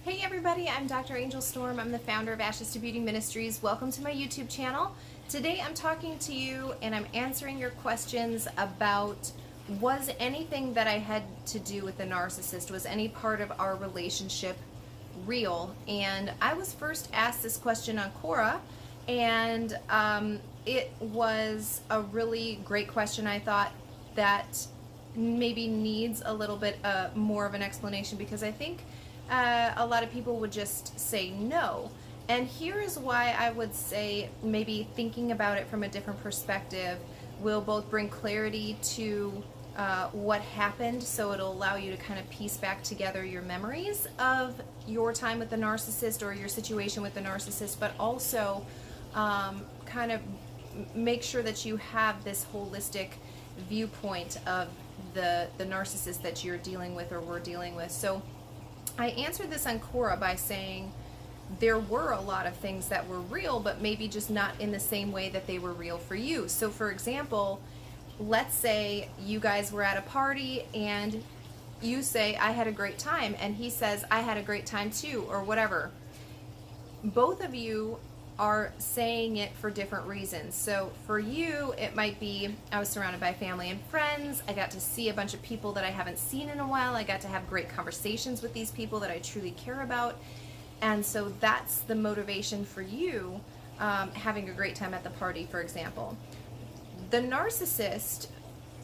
Hey everybody, I'm Dr. Angel Storm. I'm the founder of Ashes to Beauty Ministries. Welcome to my YouTube channel. Today I'm talking to you and I'm answering your questions about was anything that I had to do with the narcissist, was any part of our relationship real? And I was first asked this question on Quora, and it was a really great question. I thought that maybe needs a little bit more of an explanation, because I think a lot of people would just say no. And here is why I would say maybe thinking about it from a different perspective will both bring clarity to what happened, so it'll allow you to kind of piece back together your memories of your time with the narcissist or your situation with the narcissist, but also kind of make sure that you have this holistic viewpoint of the narcissist that you're dealing with or we're dealing with. So I answered this on Quora by saying there were a lot of things that were real, but maybe just not in the same way that they were real for you. So for example, let's say you guys were at a party and you say, I had a great time, and he says, I had a great time too, or whatever. Both of you are saying it for different reasons. So for you, it might be, I was surrounded by family and friends. I got to see a bunch of people that I haven't seen in a while. I got to have great conversations with these people that I truly care about. And so that's the motivation for you, having a great time at the party, for example. The narcissist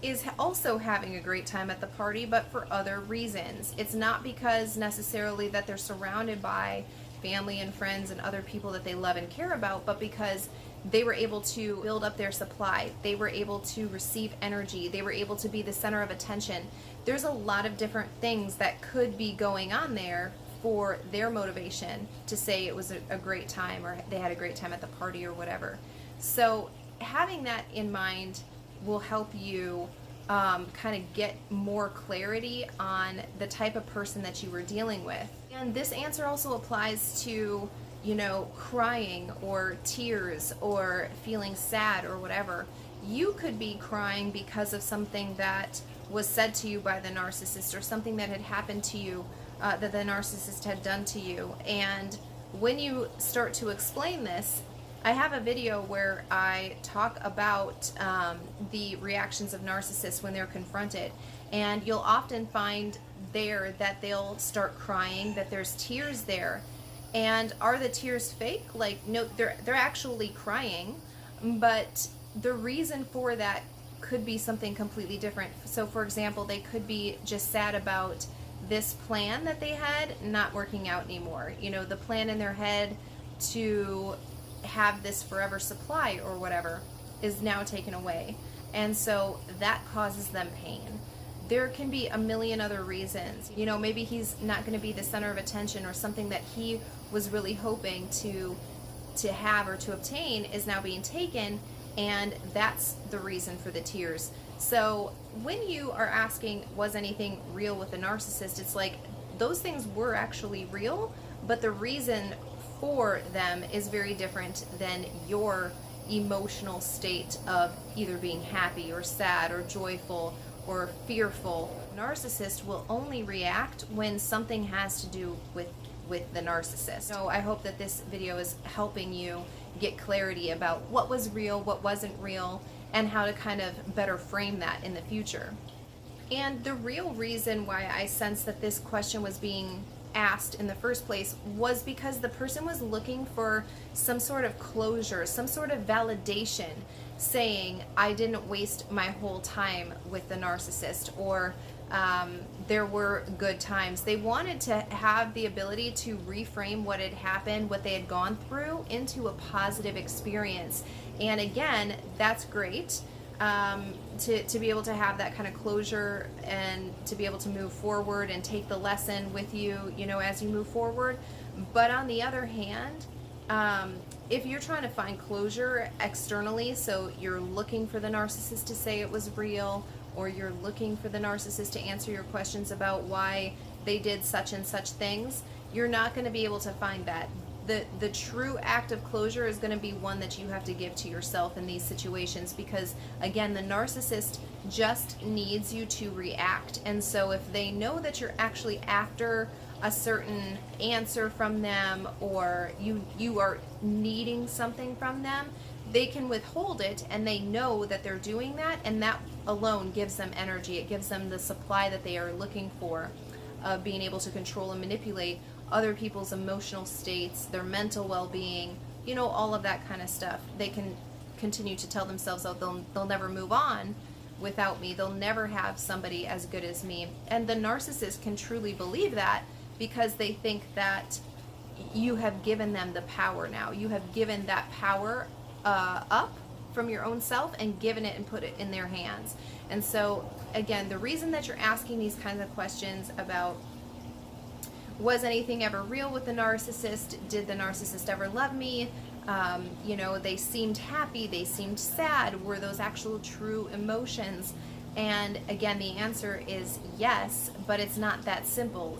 is also having a great time at the party, but for other reasons. It's not because necessarily that they're surrounded by family and friends and other people that they love and care about, but because they were able to build up their supply, they were able to receive energy, they were able to be the center of attention. There's a lot of different things that could be going on there for their motivation to say it was a great time, or they had a great time at the party, or whatever. So having that in mind will help you kind of get more clarity on the type of person that you were dealing with. And this answer also applies to, you know, crying or tears or feeling sad or whatever. You could be crying because of something that was said to you by the narcissist, or something that had happened to you that the narcissist had done to you. And when you start to explain this, I have a video where I talk about the reactions of narcissists when they're confronted, and you'll often find there that they'll start crying, that there's tears there. And are the tears fake? Like, no, they're actually crying, but the reason for that could be something completely different. So for example, they could be just sad about this plan that they had not working out anymore. You know, the plan in their head to have this forever supply or whatever is now taken away, and so that causes them pain. There can be a million other reasons. You know, maybe he's not going to be the center of attention, or something that he was really hoping to have or to obtain is now being taken, and that's the reason for the tears. So when you are asking, was anything real with the narcissist, it's like those things were actually real, but the reason for them is very different than your emotional state of either being happy or sad or joyful or fearful. Narcissist will only react when something has to do with the narcissist. So I hope that this video is helping you get clarity about what was real, what wasn't real, and how to kind of better frame that in the future. And the real reason why I sensed that this question was being asked in the first place was because the person was looking for some sort of closure, some sort of validation, saying, I didn't waste my whole time with the narcissist, or there were good times. They wanted to have the ability to reframe what had happened, what they had gone through, into a positive experience. And again, that's great. To be able to have that kind of closure, and to be able to move forward and take the lesson with you, you know, as you move forward. But on the other hand, if you're trying to find closure externally, so you're looking for the narcissist to say it was real, or you're looking for the narcissist to answer your questions about why they did such and such things, you're not going to be able to find that. The true act of closure is going to be one that you have to give to yourself in these situations, because again, the narcissist just needs you to react. And so if they know that you're actually after a certain answer from them, or you are needing something from them, they can withhold it, and they know that they're doing that, and that alone gives them energy. It gives them the supply that they are looking for, of being able to control and manipulate other people's emotional states, their mental well-being, all of that kind of stuff. They can continue to tell themselves, oh, they'll never move on without me. They'll never have somebody as good as me. And the narcissist can truly believe that, because they think that you have given them the power now. You have given that power up from your own self and given it and put it in their hands. And so, again, the reason that you're asking these kinds of questions about, was anything ever real with the narcissist? Did the narcissist ever love me? They seemed happy, they seemed sad. Were those actual true emotions? And again, the answer is yes, but it's not that simple.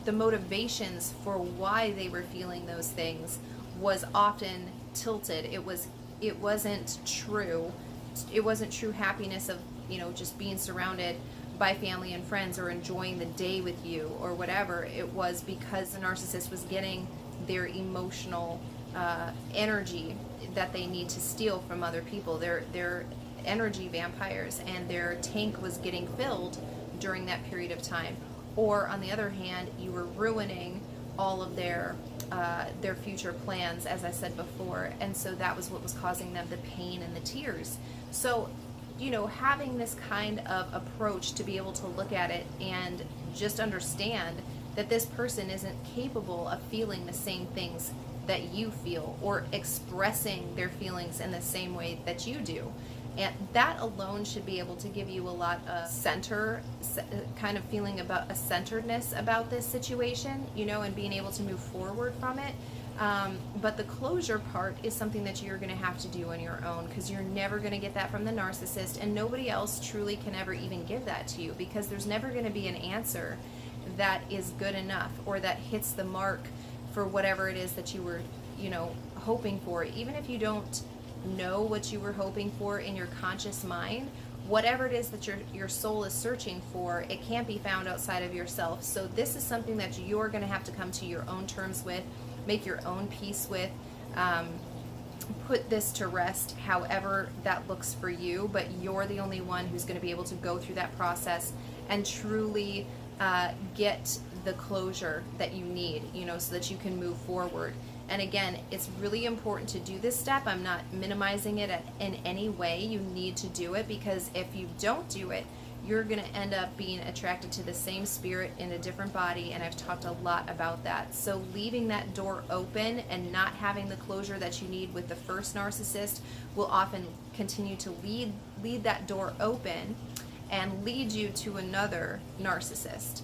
The motivations for why they were feeling those things was often tilted. It wasn't true. It wasn't true happiness of, just being surrounded by family and friends, or enjoying the day with you, or whatever. It was because the narcissist was getting their emotional energy that they need to steal from other people. They're energy vampires, and their tank was getting filled during that period of time. Or on the other hand, you were ruining all of their future plans, as I said before, and so that was what was causing them the pain and the tears. So, having this kind of approach to be able to look at it and just understand that this person isn't capable of feeling the same things that you feel, or expressing their feelings in the same way that you do. And that alone should be able to give you a lot of kind of feeling about a centeredness about this situation, and being able to move forward from it. But the closure part is something that you're going to have to do on your own, because you're never going to get that from the narcissist, and nobody else truly can ever even give that to you, because there's never going to be an answer that is good enough, or that hits the mark for whatever it is that you were, hoping for. Even if you don't know what you were hoping for in your conscious mind, whatever it is that your soul is searching for, it can't be found outside of yourself. So this is something that you're going to have to come to your own terms with, make your own peace with, put this to rest however that looks for you, but you're the only one who's going to be able to go through that process and truly get the closure that you need, so that you can move forward. And again, it's really important to do this step. I'm not minimizing it in any way. You need to do it, because if you don't do it, you're going to end up being attracted to the same spirit in a different body, and I've talked a lot about that. So leaving that door open and not having the closure that you need with the first narcissist will often continue to lead that door open and lead you to another narcissist.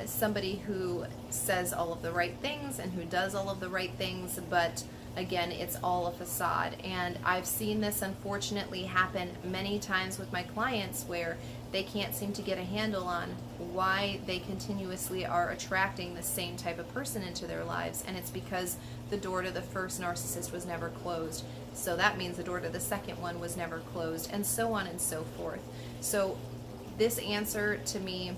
Somebody who says all of the right things and who does all of the right things, but again, it's all a facade. And I've seen this unfortunately happen many times with my clients, where they can't seem to get a handle on why they continuously are attracting the same type of person into their lives, and it's because the door to the first narcissist was never closed. So that means the door to the second one was never closed, and so on and so forth. So this answer, to me,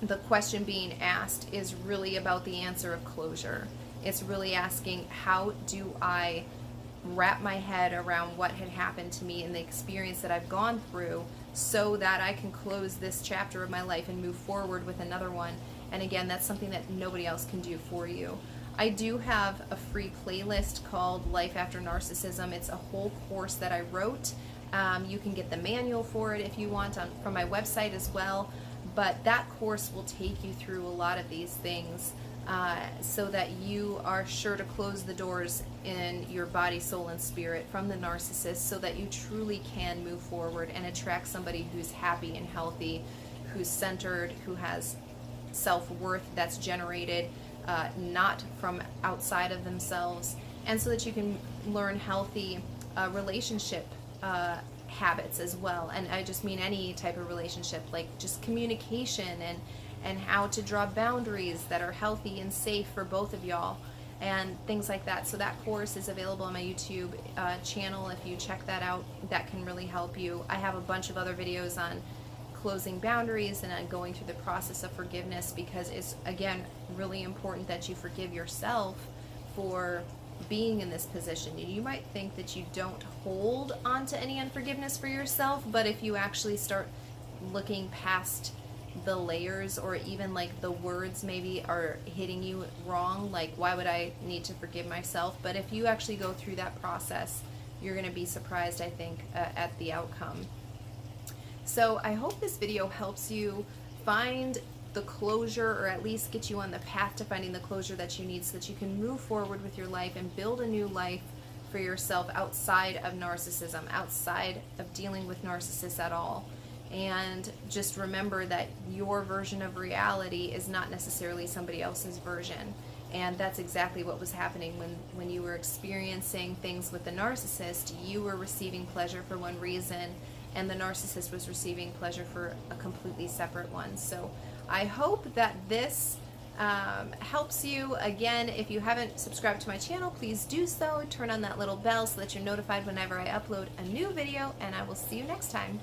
the question being asked, is really about the answer of closure. It's really asking, how do I wrap my head around what had happened to me and the experience that I've gone through, so that I can close this chapter of my life and move forward with another one. And again, that's something that nobody else can do for you. I do have a free playlist called Life After Narcissism. It's a whole course that I wrote. You can get the manual for it if you want from my website as well. But that course will take you through a lot of these things, so that you are sure to close the doors in your body, soul, and spirit from the narcissist, so that you truly can move forward and attract somebody who's happy and healthy, who's centered, who has self-worth that's generated not from outside of themselves, and so that you can learn healthy relationship habits as well. And I just mean any type of relationship, like just communication and how to draw boundaries that are healthy and safe for both of y'all, and things like that. So that course is available on my YouTube channel. If you check that out, that can really help you. I have a bunch of other videos on closing boundaries and then going through the process of forgiveness, because it's, again, really important that you forgive yourself for being in this position. You might think that you don't hold on to any unforgiveness for yourself, but if you actually start looking past the layers, or even like the words maybe are hitting you wrong, like why would I need to forgive myself? But if you actually go through that process, you're going to be surprised, I think, at the outcome. So I hope this video helps you find the closure, or at least get you on the path to finding the closure that you need, so that you can move forward with your life and build a new life for yourself outside of narcissism, outside of dealing with narcissists at all. And just remember that your version of reality is not necessarily somebody else's version. And that's exactly what was happening when you were experiencing things with the narcissist. You were receiving pleasure for one reason, and the narcissist was receiving pleasure for a completely separate one. So I hope that this helps you. Again, if you haven't subscribed to my channel, please do so. Turn on that little bell so that you're notified whenever I upload a new video, and I will see you next time.